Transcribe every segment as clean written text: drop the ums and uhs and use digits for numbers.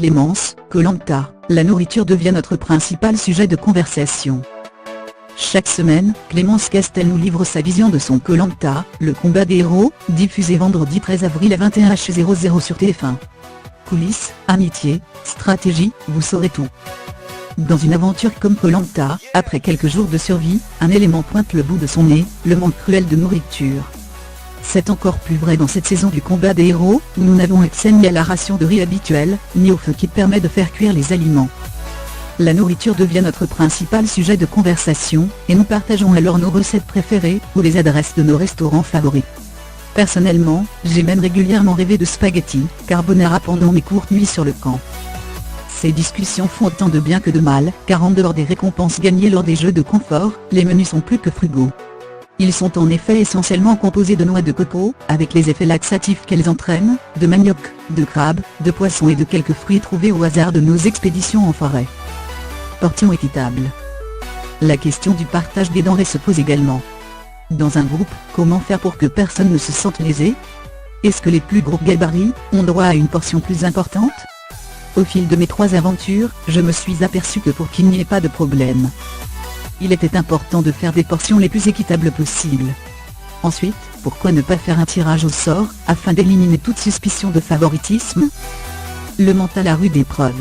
Clémence, Koh-Lanta, la nourriture devient notre principal sujet de conversation. Chaque semaine, Clémence Castel nous livre sa vision de son Koh-Lanta, le combat des héros, diffusé vendredi 13 avril à 21h00 sur TF1. Coulisses, amitié, stratégie, vous saurez tout. Dans une aventure comme Koh-Lanta, après quelques jours de survie, un élément pointe le bout de son nez, le manque cruel de nourriture. C'est encore plus vrai dans cette saison du combat des héros, où nous n'avons accès ni à la ration de riz habituelle, ni au feu qui permet de faire cuire les aliments. La nourriture devient notre principal sujet de conversation, et nous partageons alors nos recettes préférées, ou les adresses de nos restaurants favoris. Personnellement, j'ai même régulièrement rêvé de spaghetti carbonara pendant mes courtes nuits sur le camp. Ces discussions font autant de bien que de mal, car en dehors des récompenses gagnées lors des jeux de confort, les menus sont plus que frugaux. Ils sont en effet essentiellement composés de noix de coco, avec les effets laxatifs qu'elles entraînent, de manioc, de crabe, de poisson et de quelques fruits trouvés au hasard de nos expéditions en forêt. Portions équitables. La question du partage des denrées se pose également. Dans un groupe, comment faire pour que personne ne se sente lésé? Est-ce que les plus gros gabarits ont droit à une portion plus importante? Au fil de mes 3 aventures, je me suis aperçu que pour qu'il n'y ait pas de problème, il était important de faire des portions les plus équitables possibles. Ensuite, pourquoi ne pas faire un tirage au sort, afin d'éliminer toute suspicion de favoritisme? Le mental à rude épreuve.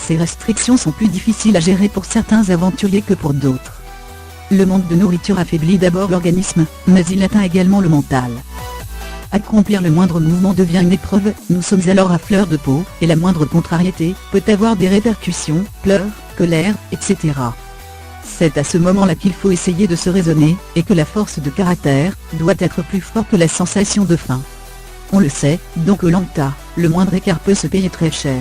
Ces restrictions sont plus difficiles à gérer pour certains aventuriers que pour d'autres. Le manque de nourriture affaiblit d'abord l'organisme, mais il atteint également le mental. Accomplir le moindre mouvement devient une épreuve, nous sommes alors à fleur de peau, et la moindre contrariété peut avoir des répercussions, pleurs, colère, etc. C'est à ce moment-là qu'il faut essayer de se raisonner, et que la force de caractère doit être plus forte que la sensation de faim. On le sait, dans Koh-Lanta, le moindre écart peut se payer très cher.